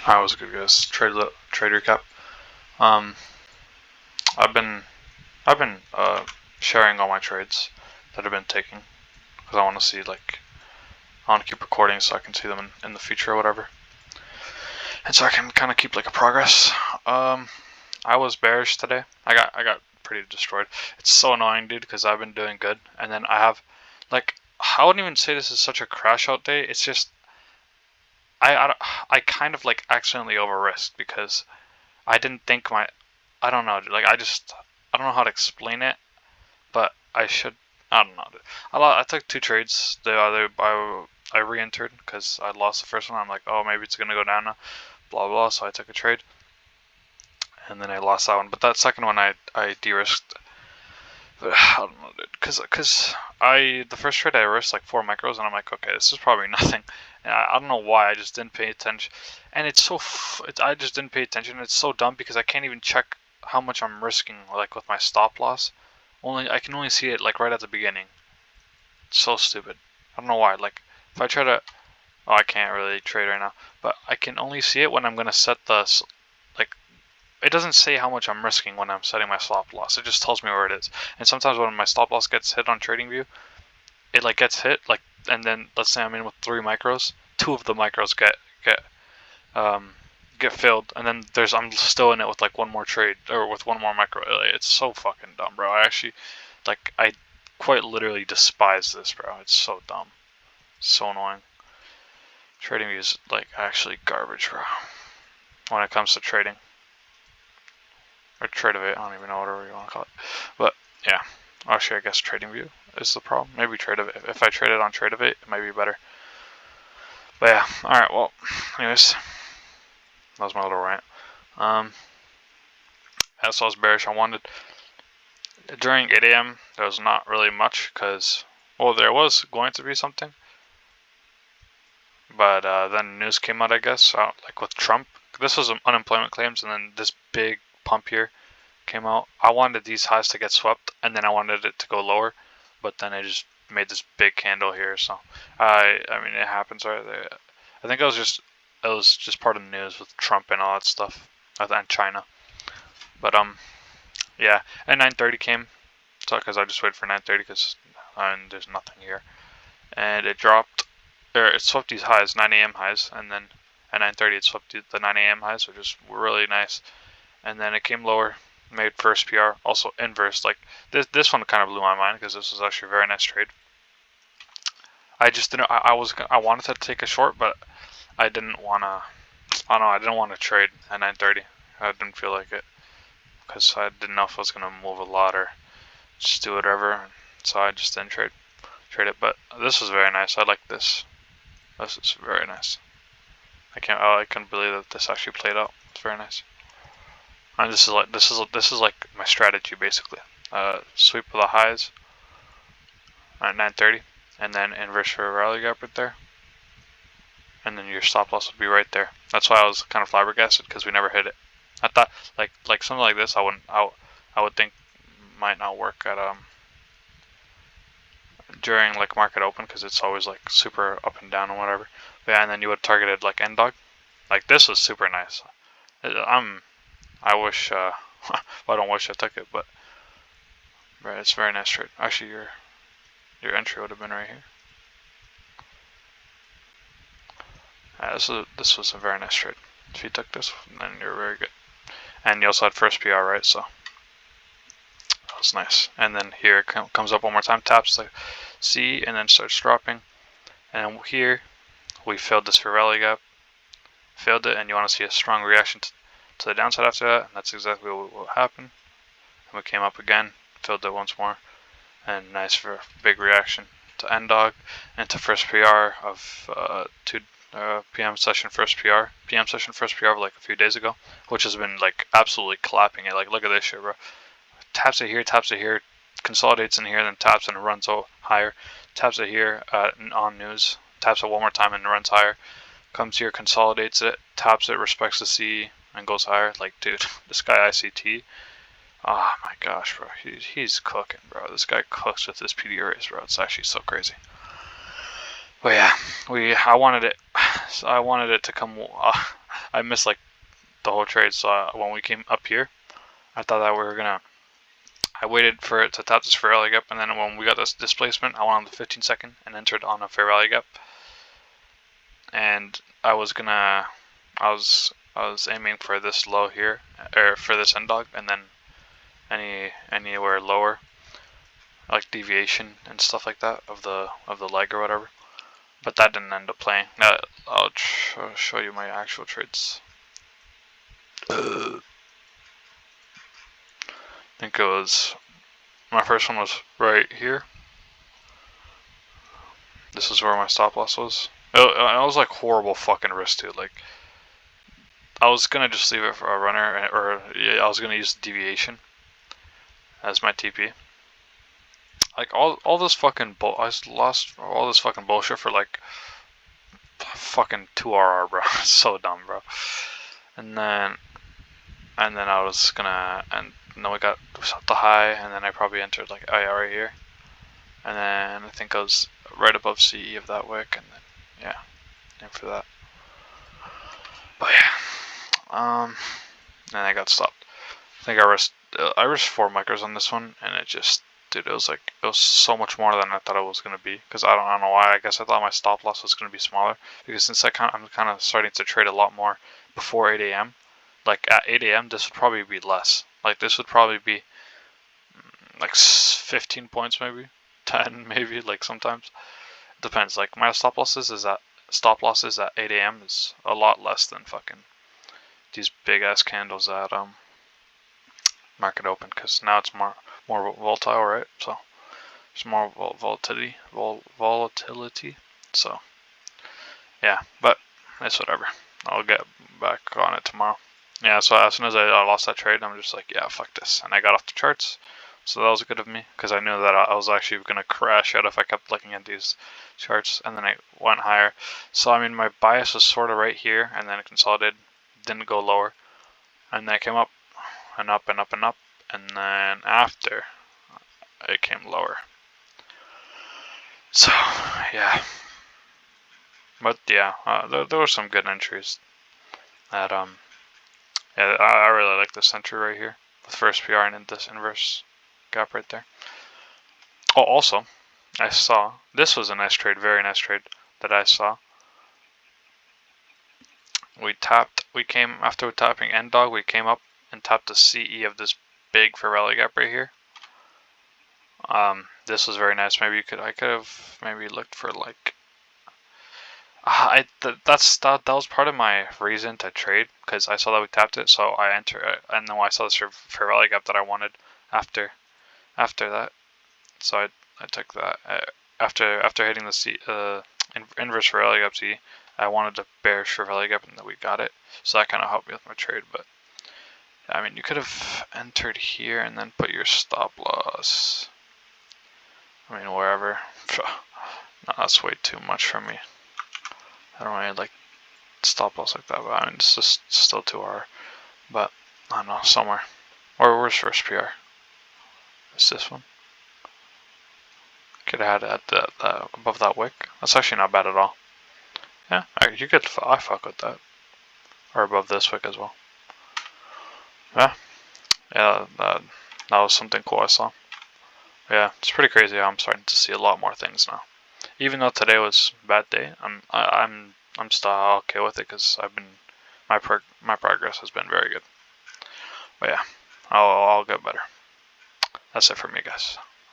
I was good, guys. Trade recap. Um, I've been sharing all my trades that I've been taking because I want to see I want to keep recording so I can see them in the future or whatever, and so I can kind of keep like a progress. I was bearish today. I got pretty destroyed. It's so annoying, dude, because I've been doing good, and then I have I wouldn't even say this is such a crash out day. It's just I kind of like accidentally over risked because I didn't think I don't know, dude. I don't know how to explain it, but I don't know, dude. I took two trades. I re-entered because I lost the first one. I'm like, oh, maybe it's gonna go down now, blah blah. So I took a trade, and then I lost that one. But that second one, I de-risked. But I don't know, dude. Cause the first trade I risked like 4 micros, and I'm like, okay, this is probably nothing. And I don't know why. I just didn't pay attention, and I just didn't pay attention. It's so dumb because I can't even check how much I'm risking like with my stop loss. I can only see it like right at the beginning. It's so stupid. I don't know why. Like if I try to, oh, I can't really trade right now, but I can only see it when I'm gonna set like. It doesn't say how much I'm risking when I'm setting my stop loss. It just tells me where it is. And sometimes when my stop loss gets hit on TradingView, it like gets hit and then let's say I'm in with 3 micros, 2 of the micros um, get filled, and then I'm still in it with like one more trade or with one more micro. It's so fucking dumb, bro. I quite literally despise this, bro. It's so dumb, so annoying. TradingView is like actually garbage, bro. When it comes to trading or Tradovate, I don't even know whatever you want to call it, but yeah. Actually, I guess TradingView is the problem. Maybe Tradovate. If I trade it on Tradovate, it might be better. But yeah. All right. Well, anyways, that was my little rant. As I was bearish, I wanted during 8 a.m. there was not really much because, well, there was going to be something, but then news came out, I guess, like with Trump. This was unemployment claims, and then this big pump here came out. I wanted these highs to get swept, and then I wanted it to go lower, but then it just made this big candle here. So I mean, it happens, right? I think it was just part of the news with Trump and all that stuff, and China. But yeah, and 9:30 came, so because I just waited for 9:30 because there's nothing here, and it dropped. It swept these highs, 9 a.m. highs, and then at 9:30 it swept the 9 a.m. highs, which is really nice. And then it came lower, made first PR, also inverse. Like this one kind of blew my mind because this was actually a very nice trade. I just didn't. I wanted to take a short, but I didn't wanna. I don't know. I didn't want to trade at 9:30. I didn't feel like it because I didn't know if I was gonna move a lot or just do whatever. So I just didn't trade it. But this was very nice. I like this. This is very nice. I couldn't believe that this actually played out. It's very nice. And this is like my strategy basically. Sweep of the highs at 9:30, and then inverse for a rally gap right there, and then your stop loss would be right there. That's why I was kind of flabbergasted because we never hit it. I thought like something like this I would think might not work at during like market open because it's always like super up and down and whatever. But yeah, and then you would target it like end dog. Like this was super nice. I wish well, I don't wish I took it, but right, it's a very nice trade. Actually, your entry would have been right here. This was a very nice trade. If you took this, then you're very good. And you also had first PR, right? So that was nice. And then here it comes up one more time, taps the C, and then starts dropping. And here we failed this for rally gap, failed it, and you want to see a strong reaction to the downside after that, and that's exactly what happened. And we came up again, failed it once more, and nice for a big reaction to end dog and to first PR of 2 PM session first PR of like a few days ago, which has been like absolutely clapping it. Like look at this shit, bro. Taps it here, consolidates in here, then taps and runs higher. Taps it here on news, taps it one more time and runs higher. Comes here, consolidates it, taps it, respects the C, and goes higher. Like, dude, this guy ICT. Oh my gosh, bro, he's cooking, bro. This guy cooks with this PD arrays, bro. It's actually so crazy. But yeah, I wanted it to come. I missed like the whole trade. So when we came up here, I thought that we were gonna. I waited for it to tap this fair value gap, and then when we got this displacement, I went on the 15-second and entered on a fair value gap. And I was aiming for this low here, or for this end dog, and then anywhere lower, like deviation and stuff like that of the leg or whatever. But that didn't end up playing. Now I'll show you my actual trades. I think it was, my first one was right here. This is where my stop loss was. It was like horrible fucking risk too. Like I was gonna just leave it for a runner, or yeah, I was gonna use deviation as my TP. Like all this fucking I lost all this fucking bullshit for like fucking 2 RR, bro. So dumb, bro. And then I was gonna, and then we got the high, and then I probably entered like right here, and then I think I was right above CE of that wick, and then yeah, aim for that. But yeah, and I got stopped. I think I risked 4 micros on this one, and it just, dude, it was so much more than I thought it was gonna be. Cause I don't know why. I guess I thought my stop loss was gonna be smaller, because since I'm kind of starting to trade a lot more before 8 a.m. Like at 8 a.m. this would probably be less. Like this would probably be like 15 points, maybe 10, maybe. Like sometimes it depends. Like my stop losses at 8 a.m. is a lot less than fucking these big ass candles at market open, because now it's more volatile, right? So there's more volatility. So yeah, but it's whatever. I'll get back on it tomorrow. Yeah, so as soon as I lost that trade, I'm just like, yeah, fuck this, and I got off the charts. So that was good of me, because I knew that I was actually gonna crash out if I kept looking at these charts, and then I went higher. So I mean, my bias was sort of right here, and then it consolidated, didn't go lower, and then it came up and up and up and up, and then after it came lower. So yeah, but yeah, there were some good entries. That yeah, I really like this entry right here, with first PR and this inverse gap right there. Oh, also, I saw, this was a nice trade, very nice trade that I saw. After tapping end dog, we came up and tapped the CE of this big fair value gap right here. This was very nice. Maybe I could have maybe looked for like, that was part of my reason to trade, because I saw that we tapped it, so I entered it, and then I saw this fair value gap that I wanted after that, so I took that. After hitting the inverse fair value gap C, I wanted a bearish fair value gap, and then we got it, so that kind of helped me with my trade. But I mean, you could have entered here and then put your stop loss, I mean, wherever. No, that's way too much for me. I don't really like stop loss like that, but I mean, it's just still 2 hour. But I don't know, somewhere. Or where's first PR? Is this one? Could have had it at above that wick. That's actually not bad at all. Yeah, you could. I fuck with that. Or above this wick as well. Yeah, that was something cool I saw. Yeah, it's pretty crazy how I'm starting to see a lot more things now. Even though today was a bad day, I'm still okay with it, because my progress has been very good. But yeah, I'll get better. That's it for me, guys.